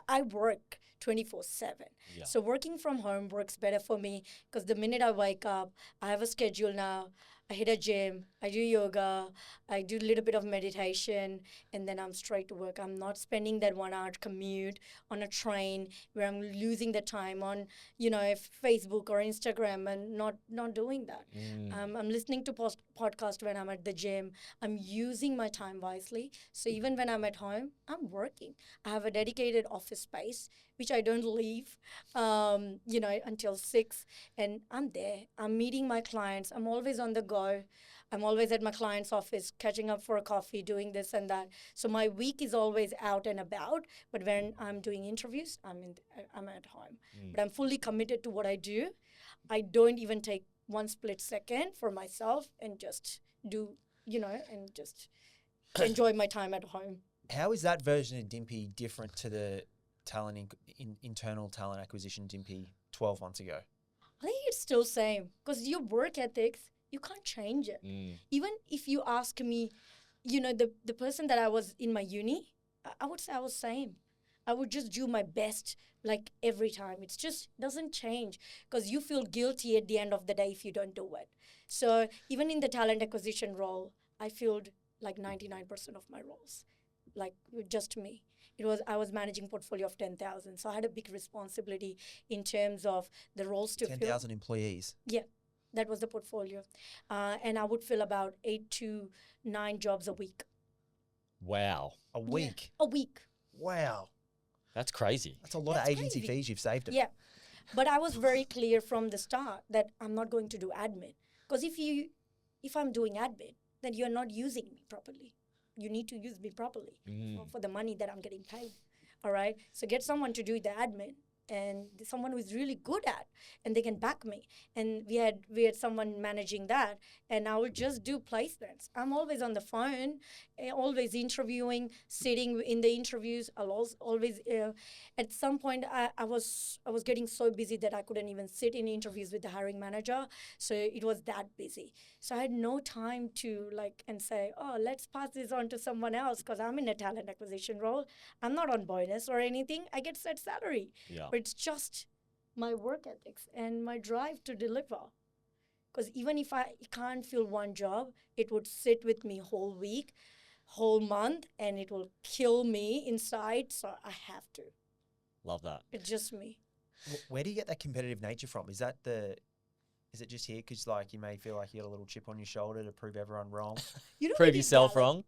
I work 24/7. Yeah. So working from home works better for me because the minute I wake up, I have a schedule now. I hit a gym, I do yoga, I do a little bit of meditation, and then I'm straight to work. I'm not spending that 1 hour commute on a train where I'm losing the time on, Facebook or Instagram and not doing that. I'm listening to podcast when I'm at the gym. I'm using my time wisely. So even when I'm at home, I'm working. I have a dedicated office space, which I don't leave, until 6. And I'm there. I'm meeting my clients. I'm always on the go. I'm always at my client's office, catching up for a coffee, doing this and that. So my week is always out and about. But when I'm doing interviews, I'm at home. But I'm fully committed to what I do. I don't even take one split second for myself and just do, and just enjoy my time at home. How is that version of Dimpy different to the internal talent acquisition Dimpy 12 months ago? I think it's still same because your work ethics, you can't change it. Even if you ask me, the person that I was in my uni, I would say I was same. I would just do my best like every time. It's just doesn't change because you feel guilty at the end of the day if you don't do it. So even in the talent acquisition role, I filled like 99% of my roles, like just me. I was managing portfolio of 10,000. So I had a big responsibility in terms of the roles to fill. 10,000 employees. Yeah, that was the portfolio. And I would fill about 8 to 9 jobs a week. Wow. A week? Yeah, a week. Wow. That's crazy. That's a lot of agency fees you've saved it. Yeah. But I was very clear from the start that I'm not going to do admin. Because if I'm doing admin, then you're not using me properly. You need to use me properly for the money that I'm getting paid. All right? So get someone to do the admin and someone who is really good at and they can back me. And we had someone managing that and I would just do placements. I'm always on the phone, always interviewing, sitting in the interviews. I'll always at some point I was getting so busy that I couldn't even sit in interviews with the hiring manager. So it was that busy. So I had no time to and say, oh, let's pass this on to someone else because I'm in a talent acquisition role. I'm not on bonus or anything. I get set salary. Yeah. But it's just my work ethics and my drive to deliver. Because even if I can't fill one job, it would sit with me whole week, whole month, and it will kill me inside. So I have to. Love that. It's just me. Where do you get that competitive nature from? Is it just here because you may feel like you got a little chip on your shoulder to prove everyone wrong? Prove yourself wrong?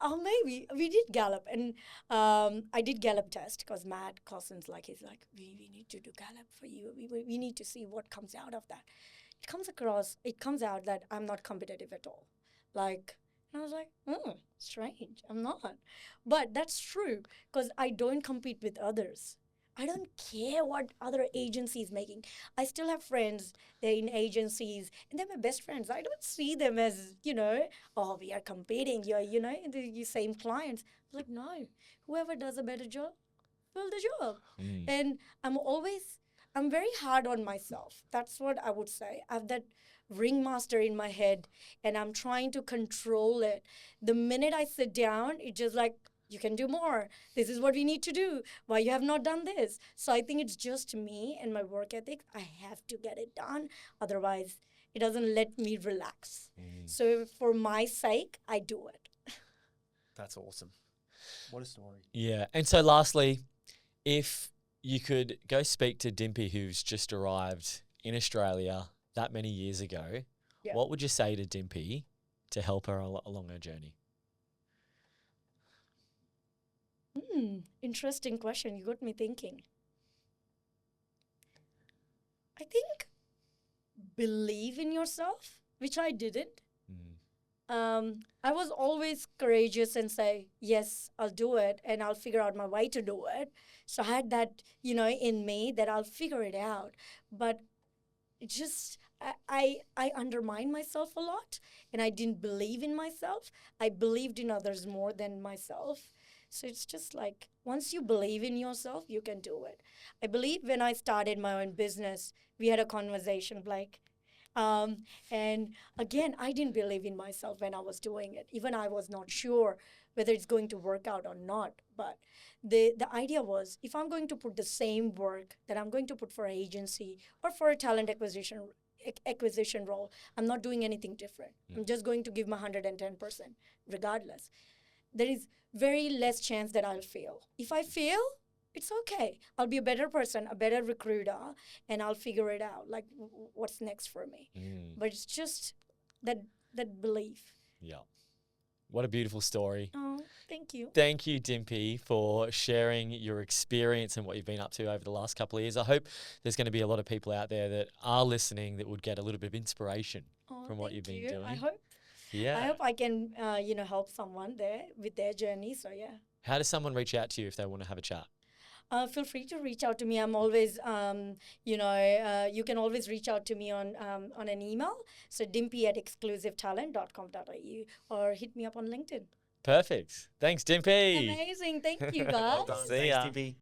Oh, maybe. We did Gallup, and I did Gallup test because Matt Cossins, he's like, we need to do Gallup for you. We need to see what comes out of that. It comes out that I'm not competitive at all. And I was like, strange. I'm not. But that's true because I don't compete with others. I don't care what other agency is making. I still have friends, they're in agencies, and they're my best friends. I don't see them as, oh, we are competing. You're, the same clients. I'm like, no, whoever does a better job, fill the job. And I'm very hard on myself. That's what I would say. I have that ringmaster in my head, and I'm trying to control it. The minute I sit down, it's just like, you can do more. This is what we need to do. Why you have not done this? So I think it's just me and my work ethic. I have to get it done. Otherwise, it doesn't let me relax. So for my sake, I do it. That's awesome. What a story. Yeah. And so lastly, if you could go speak to Dimpy who's just arrived in Australia that many years ago, what would you say to Dimpy to help her along her journey? Interesting question. You got me thinking. I think believe in yourself, which I didn't. I was always courageous and say, yes, I'll do it and I'll figure out my way to do it. So I had that, in me that I'll figure it out. But it just, I undermined myself a lot and I didn't believe in myself. I believed in others more than myself. So it's just like once you believe in yourself, you can do it. I believe when I started my own business, we had a conversation, Blake. And again, I didn't believe in myself when I was doing it. Even I was not sure whether it's going to work out or not. But the idea was if I'm going to put the same work that I'm going to put for an agency or for a talent acquisition role, I'm not doing anything different. I'm just going to give my 110% regardless. There is very less chance that I'll fail. If I fail, it's okay. I'll be a better person, a better recruiter, and I'll figure it out, like what's next for me. But it's just that belief. Yeah. What a beautiful story. Oh, thank you. Thank you, Dimpy, for sharing your experience and what you've been up to over the last couple of years. I hope there's going to be a lot of people out there that are listening that would get a little bit of inspiration from what you've been doing. I hope. Yeah. I hope I can, help someone there with their journey. So yeah. How does someone reach out to you if they want to have a chat? Feel free to reach out to me. I'm always, you can always reach out to me on an email. So dimpy@exclusivetalent.com.au or hit me up on LinkedIn. Perfect. Thanks, Dimpy. Amazing. Thank you, guys. Well done. See ya. Thanks, Dimpy.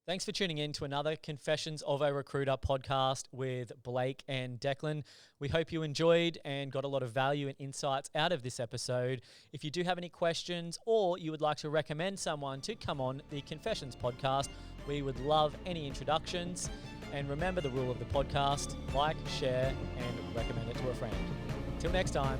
Thanks for tuning in to another Confessions of a Recruiter podcast with Blake and Declan. We hope you enjoyed and got a lot of value and insights out of this episode. If you do have any questions or you would like to recommend someone to come on the Confessions podcast, we would love any introductions. And remember the rule of the podcast: like, share, and recommend it to a friend. Till next time.